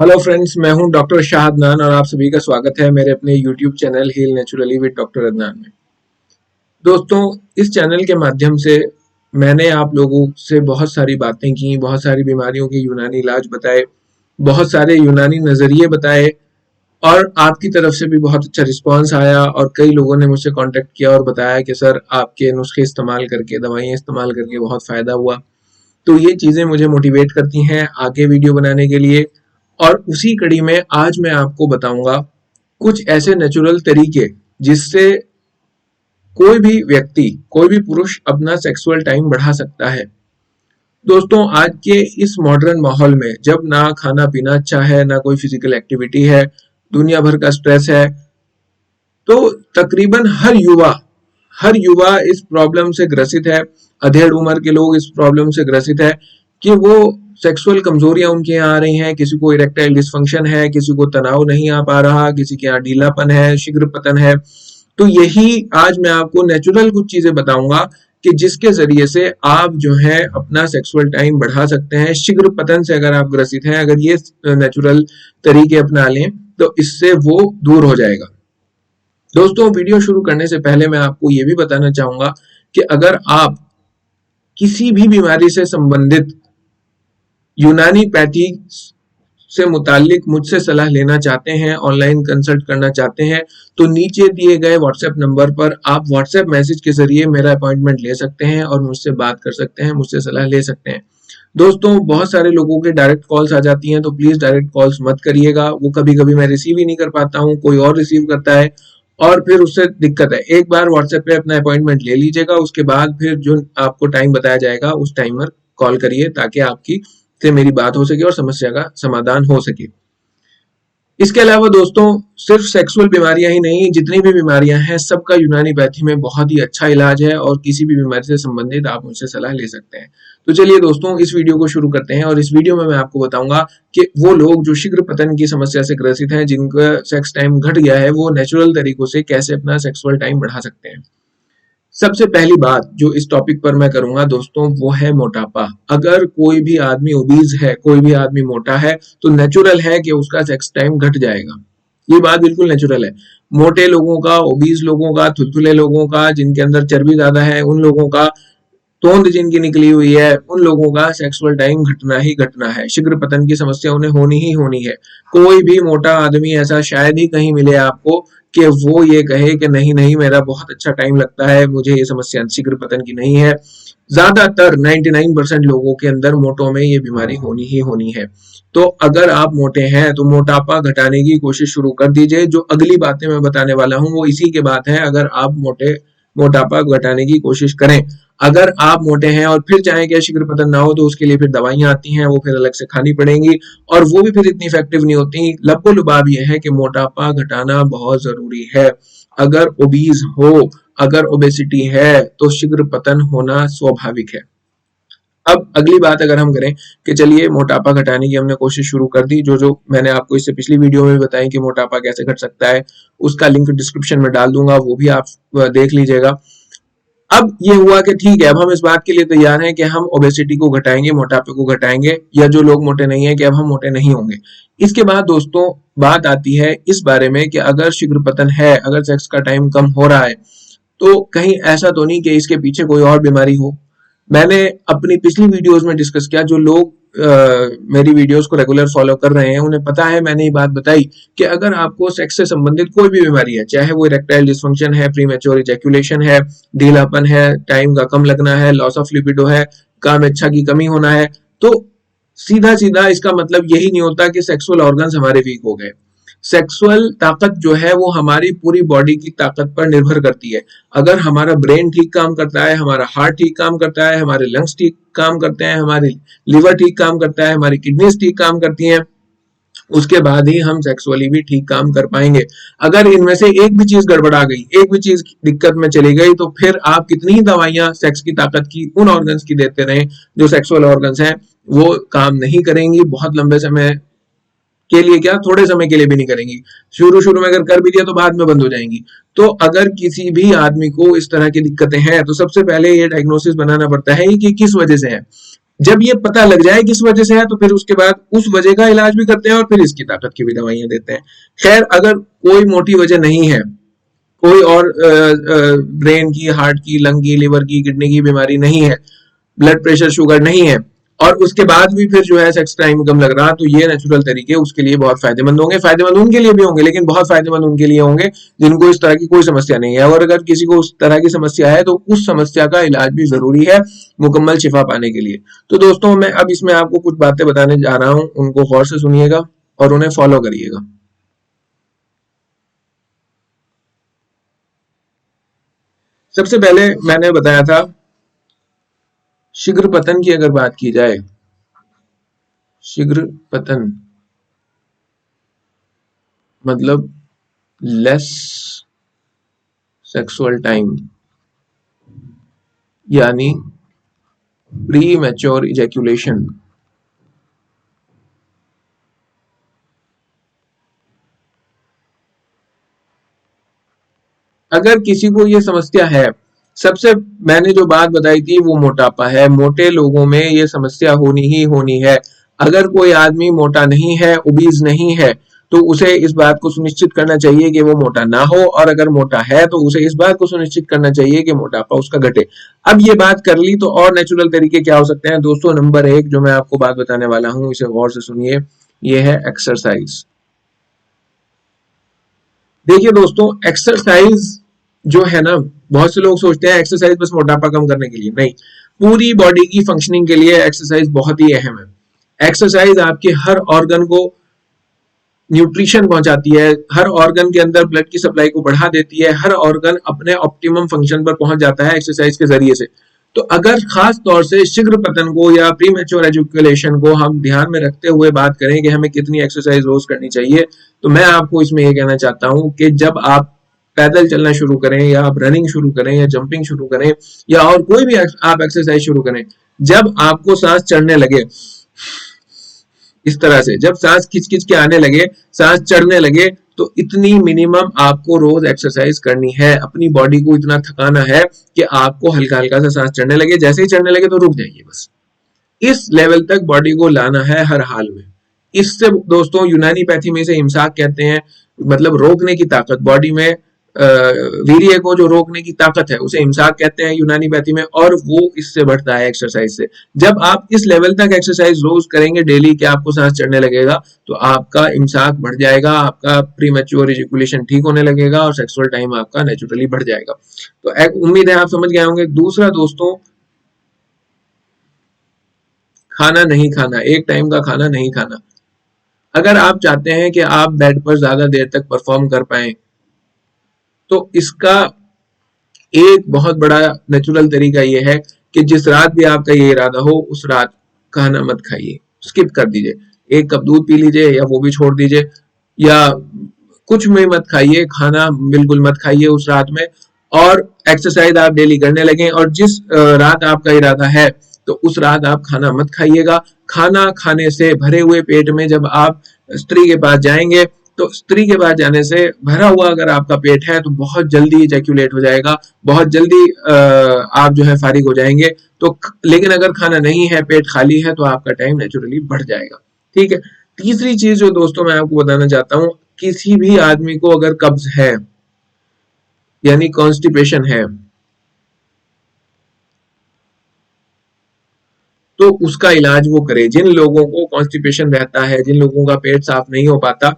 Hello friends, मैं हूं doctor Shah Adnan और आप सभी का स्वागत है मेरे अपने YouTube channel heal naturally with doctor Adnan में। दोस्तों, इस चैनल के माध्यम से मैंने आप लोगों से बहुत सारी बातें की, बहुत सारी बीमारियों के यूनानी इलाज बताए, बहुत सारे यूनानी नज़रिए बताए और आपकी तरफ से भी बहुत अच्छा रिस्पांस आया और कई लोगों ने मुझसे कांटेक्ट किया और बताया कि सर आपके नुस्खे इस्तेमाल करके, दवाइयाँ इस्तेमाल करके बहुत फ़ायदा हुआ। तो ये चीज़ें मुझे मोटिवेट करती हैं आगे वीडियो बनाने के लिए। और उसी कड़ी में आज मैं आपको बताऊंगा कुछ ऐसे नेचुरल तरीके जिससे कोई भी व्यक्ति, कोई भी पुरुष अपना सेक्सुअल टाइम बढ़ा सकता है। दोस्तों, आज के इस मॉडर्न माहौल में जब ना खाना पीना अच्छा है, ना कोई फिजिकल एक्टिविटी है, दुनिया भर का स्ट्रेस है, तो तकरीबन हर युवा इस प्रॉब्लम से ग्रसित है। अधेड़ उम्र के लोग इस प्रॉब्लम से ग्रसित है कि वो सेक्सुअल कमजोरियां उनके यहाँ आ रही हैं। किसी को इरेक्टाइल डिसफंक्शन है, किसी को तनाव नहीं आ पा रहा, किसी के यहाँ ढीलापन है, शीघ्र पतन है। तो यही आज मैं आपको नेचुरल कुछ चीजें बताऊंगा कि जिसके जरिए से आप जो है अपना सेक्सुअल टाइम बढ़ा सकते हैं। शीघ्र पतन से अगर आप ग्रसित हैं, अगर ये नेचुरल तरीके अपना लें तो इससे वो दूर हो जाएगा। दोस्तों, वीडियो शुरू करने से पहले मैं आपको ये भी बताना चाहूंगा कि अगर आप किसी भी बीमारी से संबंधित यूनानी पैथी से मुतालिक मुझसे सलाह लेना चाहते हैं, ऑनलाइन कंसल्ट करना चाहते हैं, तो नीचे दिए गए व्हाट्सएप नंबर पर आप व्हाट्सएप मैसेज के जरिए मेरा अपॉइंटमेंट ले सकते हैं और मुझसे बात कर सकते हैं, मुझसे सलाह ले सकते हैं। दोस्तों, बहुत सारे लोगों के डायरेक्ट कॉल्स आ जाती हैं, तो प्लीज डायरेक्ट कॉल्स मत करिएगा। वो कभी कभी मैं रिसीव ही नहीं कर पाता हूँ, कोई और रिसीव करता है और फिर उससे दिक्कत है। एक बार व्हाट्सएप पे अपना अपॉइंटमेंट ले लीजिएगा, उसके बाद फिर जो आपको टाइम बताया जाएगा उस टाइम पर कॉल करिए ताकि आपकी से मेरी बात हो सके और समस्या का समाधान हो सके। इसके अलावा दोस्तों, सिर्फ सेक्सुअल बीमारियां ही नहीं, जितनी भी बीमारियां हैं सबका यूनानी पैथी में बहुत ही अच्छा इलाज है और किसी भी बीमारी से संबंधित आप मुझसे सलाह ले सकते हैं। तो चलिए दोस्तों, इस वीडियो को शुरू करते हैं और इस वीडियो में मैं आपको बताऊंगा कि वो लोग जो शीघ्र पतन की समस्या से ग्रसित हैं, जिनका सेक्स टाइम घट गया है, वो नेचुरल तरीकों से कैसे अपना सेक्सुअल टाइम बढ़ा सकते हैं। सबसे पहली बात जो इस टॉपिक पर मैं करूंगा दोस्तों, वो है मोटापा। अगर कोई भी आदमी ओबीज है, कोई भी आदमी मोटा है, तो नेचुरल है कि उसका सेक्स टाइम घट जाएगा। ये बात बिल्कुल नेचुरल है। मोटे लोगों का, ओबीज लोगों का, थुलथुले लोगों का, जिनके अंदर चर्बी ज्यादा है, उन लोगों का, तोंद जिनकी निकली हुई है, उन लोगों का सेक्सुअल टाइम घटना ही घटना है। शीघ्र पतन की समस्या उन्हें होनी ही होनी है। कोई भी मोटा आदमी ऐसा शायद ही कहीं मिले आपको कि वो ये कहे कि नहीं नहीं, मेरा बहुत अच्छा टाइम लगता है, मुझे ये समस्या शीघ्र पतन की नहीं है। ज्यादातर 99% लोगों के अंदर मोटों में ये बीमारी होनी ही होनी है। तो अगर आप मोटे हैं तो मोटापा घटाने की कोशिश शुरू कर दीजिए। जो अगली बातें मैं बताने वाला हूं वो इसी के बात है। अगर आप मोटापा घटाने की कोशिश करें, अगर आप मोटे हैं और फिर चाहें कि शीघ्र पतन ना हो, तो उसके लिए फिर दवाइयां आती हैं, वो फिर अलग से खानी पड़ेंगी और वो भी फिर इतनी इफेक्टिव नहीं होती। लबो लुबाब ये है कि मोटापा घटाना बहुत जरूरी है। अगर ओबीज हो, अगर ओबेसिटी है, तो शीघ्र पतन होना स्वाभाविक है। अब अगली बात अगर हम करें कि चलिए मोटापा घटाने की हमने कोशिश शुरू कर दी, जो जो मैंने आपको इससे पिछली वीडियो में बताई कि मोटापा कैसे घट सकता है, उसका लिंक डिस्क्रिप्शन में डाल दूंगा, वो भी आप देख लीजिएगा। अब ये हुआ कि ठीक है, अब हम इस बात के लिए तैयार हैं कि हम ओबेसिटी को घटाएंगे, मोटापे को घटाएंगे, या जो लोग मोटे नहीं है कि अब हम मोटे नहीं होंगे। इसके बाद दोस्तों बात आती है इस बारे में कि अगर शीघ्र पतन है, अगर सेक्स का टाइम कम हो रहा है, तो कहीं ऐसा तो नहीं कि इसके पीछे कोई और बीमारी हो। मैंने अपनी पिछली वीडियोस में डिस्कस किया, जो लोग मेरी वीडियोस को रेगुलर फॉलो कर रहे हैं उन्हें पता है, मैंने ये बात बताई कि अगर आपको सेक्स से संबंधित कोई भी बीमारी है, चाहे वो इरेक्टाइल डिसफंक्शन है, प्रीमेच्योर इजैक्यूलेशन है, ढीलापन है, टाइम का कम लगना है, लॉस ऑफ लिबिडो है, काम इच्छा की कमी होना है, तो सीधा सीधा इसका मतलब यही नहीं होता कि सेक्सुअल ऑर्गन्स हमारे वीक हो गए। सेक्सुअल ताकत जो है वो हमारी पूरी बॉडी की ताकत पर निर्भर करती है। अगर हमारा ब्रेन ठीक काम करता है, हमारा हार्ट ठीक काम करता है, हमारे लंग्स ठीक काम करते हैं, हमारी लिवर ठीक काम करता है, हमारी किडनीज ठीक काम करती हैं, उसके बाद ही हम सेक्सुअली भी ठीक काम कर पाएंगे। अगर इनमें से एक भी चीज गड़बड़ा गई, एक भी चीज दिक्कत में चली गई, तो फिर आप कितनी ही दवाइयां सेक्स की ताकत की उन ऑर्गन्स की देते रहें जो सेक्सुअल ऑर्गन्स हैं, वो काम नहीं करेंगी। बहुत लंबे समय के लिए क्या, थोड़े समय के लिए भी नहीं करेंगी। शुरू शुरू में अगर कर भी दिया तो बाद में बंद हो जाएंगी। तो अगर किसी भी आदमी को इस तरह की दिक्कतें हैं, तो सबसे पहले ये डायग्नोसिस बनाना पड़ता है कि किस वजह से है। जब ये पता लग जाए किस वजह से है तो फिर उसके बाद उस वजह का इलाज भी करते हैं और फिर इसकी ताकत की भी दवाइयां देते हैं। खैर, अगर कोई मोटी वजह नहीं है, कोई और ब्रेन की, हार्ट की, लंग की, लिवर की, किडनी की बीमारी नहीं है, ब्लड प्रेशर, शुगर नहीं है, और उसके बाद भी फिर जो है सेक्स टाइम कम लग रहा, तो ये नेचुरल तरीके उसके लिए बहुत फायदेमंद होंगे। फायदेमंद उनके लिए भी होंगे, लेकिन बहुत फायदेमंद उनके लिए होंगे जिनको इस तरह की कोई समस्या नहीं है। और अगर किसी को उस तरह की समस्या है तो उस समस्या का इलाज भी जरूरी है मुकम्मल शिफा पाने के लिए। तो दोस्तों, मैं अब इसमें आपको कुछ बातें बताने जा रहा हूं, उनको गौर से सुनिएगा और उन्हें फॉलो करिएगा। सबसे पहले मैंने बताया था, शीघ्र पतन की अगर बात की जाए, शीघ्र पतन मतलब लेस सेक्सुअल टाइम, यानी प्री मैच्योर इजैक्यूलेशन। अगर किसी को ये समस्या है, सबसे मैंने जो बात बताई थी वो मोटापा है। मोटे लोगों में ये समस्या होनी ही होनी है। अगर कोई आदमी मोटा नहीं है, ओबीज नहीं है, तो उसे इस बात को सुनिश्चित करना चाहिए कि वो मोटा ना हो, और अगर मोटा है तो उसे इस बात को सुनिश्चित करना चाहिए कि मोटापा उसका घटे। अब ये बात कर ली, तो और नेचुरल तरीके क्या हो सकते हैं दोस्तों? नंबर एक जो मैं आपको बात बताने वाला हूं, इसे गौर से सुनिए, ये है एक्सरसाइज। देखिए दोस्तों, एक्सरसाइज जो है ना, बहुत से लोग सोचते हैं एक्सरसाइज बस मोटापा कम करने के लिए, नहीं, पूरी बॉडी की फंक्शनिंग के लिए एक्सरसाइज बहुत ही अहम है। एक्सरसाइज आपके हर ऑर्गन को न्यूट्रिशन पहुंचाती है, हर ऑर्गन के अंदर ब्लड की सप्लाई को बढ़ा देती है, हर ऑर्गन अपने ऑप्टिमम फंक्शन पर पहुंच जाता है एक्सरसाइज के जरिए से। तो अगर खास तौर से शीघ्र पतन को या प्रीमेच्योर एजुकेशन को हम ध्यान में रखते हुए बात करें कि हमें कितनी एक्सरसाइज रोज करनी चाहिए, तो मैं आपको इसमें यह कहना चाहता हूं कि जब आप पैदल चलना शुरू करें, या आप रनिंग शुरू करें, या जंपिंग शुरू करें, या और कोई भी आप एक्सरसाइज शुरू करें, जब आपको सांस चढ़ने लगे, इस तरह से जब सांस खिंच खिंच के आने लगे, सांस चढ़ने लगे, तो इतनी मिनिमम आपको रोज एक्सरसाइज करनी है। अपनी बॉडी को इतना थकाना है कि आपको हल्का हल्का सा सांस चढ़ने लगे, जैसे ही चढ़ने लगे तो रुक जाइए बस। इस लेवल तक बॉडी को लाना है हर हाल में। इससे दोस्तों, यूनानी पैथी में इसे इम्साक कहते हैं, मतलब रोकने की ताकत, बॉडी में वीर्य को जो रोकने की ताकत है उसे इम्साक कहते हैं यूनानी पैथी में, और वो इससे बढ़ता है एक्सरसाइज से। जब आप इस लेवल तक एक्सरसाइज रोज करेंगे डेली कि आपको सांस चढ़ने लगेगा, तो आपका इम्साक बढ़ जाएगा, आपका प्रीमैच्योर इजैक्यूलेशन ठीक होने लगेगा, और सेक्सुअल टाइम आपका नेचुरली बढ़ जाएगा। तो उम्मीद है आप समझ गए होंगे। दूसरा दोस्तों, खाना नहीं खाना, एक टाइम का खाना नहीं खाना। अगर आप चाहते हैं कि आप बेड पर ज्यादा देर तक परफॉर्म कर पाए, तो इसका एक बहुत बड़ा नेचुरल तरीका यह है कि जिस रात भी आपका ये इरादा हो, उस रात खाना मत खाइए, स्किप कर दीजिए। एक कप दूध पी लीजिए, या वो भी छोड़ दीजिए, या कुछ में मत खाइए, खाना बिल्कुल मत खाइए उस रात में। और एक्सरसाइज आप डेली करने लगे, और जिस रात आपका इरादा है, तो उस रात आप खाना मत खाइएगा। खाना खाने से भरे हुए पेट में जब आप स्त्री के पास जाएंगे, तो स्त्री के पास जाने से भरा हुआ अगर आपका पेट है, तो बहुत जल्दी इजैक्यूलेट हो जाएगा, बहुत जल्दी आप जो है फारिग हो जाएंगे। तो लेकिन अगर खाना नहीं है, पेट खाली है, तो आपका टाइम नेचुरली बढ़ जाएगा। ठीक है। तीसरी चीज जो दोस्तों मैं आपको बताना चाहता हूँ, किसी भी आदमी को अगर कब्ज है, यानी कॉन्स्टिपेशन है, तो उसका इलाज वो करे। जिन लोगों को कॉन्स्टिपेशन रहता है, जिन लोगों का पेट साफ नहीं हो पाता,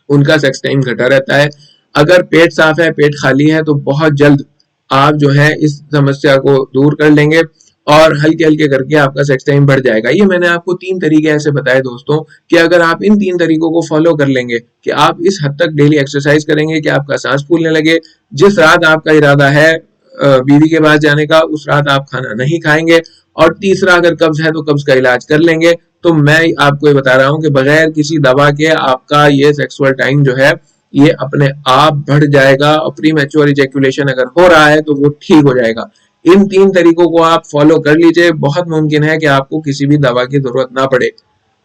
उनका सेक्स टाइम घटा रहता है। अगर पेट साफ है, पेट खाली है, तो बहुत जल्द आप जो है इस समस्या को दूर कर लेंगे, और हल्के हल्के करके आपका सेक्स टाइम बढ़ जाएगा। ये मैंने आपको 3 तरीके ऐसे बताए दोस्तों, कि अगर आप इन 3 तरीकों को फॉलो कर लेंगे, कि आप इस हद तक डेली एक्सरसाइज करेंगे कि आपका सांस फूलने लगे, जिस रात आपका इरादा है बीवी के पास जाने का, उस रात आप खाना नहीं खाएंगे, और तीसरा, अगर कब्ज है तो कब्ज का इलाज कर लेंगे, तो मैं आपको ये बता रहा हूं कि बगैर किसी दवा के आपका ये सेक्सुअल टाइम जो है ये अपने आप बढ़ जाएगा, और प्री मैच्योर इजैक्यूलेशन अगर हो रहा है तो वो ठीक हो जाएगा। इन 3 तरीकों को आप फॉलो कर लीजिए, बहुत मुमकिन है कि आपको किसी भी दवा की जरूरत ना पड़े।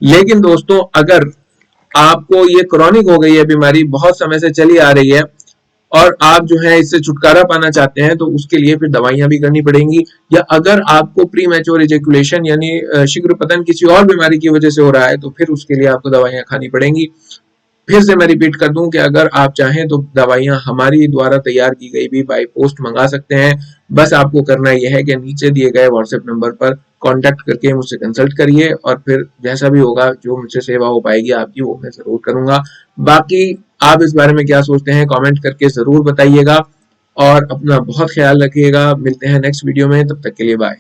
लेकिन दोस्तों, अगर आपको ये क्रॉनिक हो गई है बीमारी, बहुत समय से चली आ रही है, और आप जो है इससे छुटकारा पाना चाहते हैं तो उसके लिए फिर दवाइयां भी करनी पड़ेंगी। या अगर आपको प्री मैच्योर इजेकुलेशन यानी शीघ्र पतन किसी और बीमारी की वजह से हो रहा है तो फिर उसके लिए आपको दवाइयां खानी पड़ेंगी। फिर से मैं रिपीट कर दूं कि अगर आप चाहें तो दवाइयां हमारी द्वारा तैयार की गई भी बाय पोस्ट मंगा सकते हैं। बस आपको करना यह है कि नीचे दिए गए व्हाट्सएप नंबर पर कांटेक्ट करके मुझसे कंसल्ट करिए और फिर जैसा भी होगा जो मुझसे सेवा हो पाएगी आपकी वो मैं जरूर करूंगा। बाकी आप इस बारे में क्या सोचते हैं कमेंट करके जरूर बताइएगा और अपना बहुत ख्याल रखिएगा। मिलते हैं नेक्स्ट वीडियो में, तब तक के लिए बाय।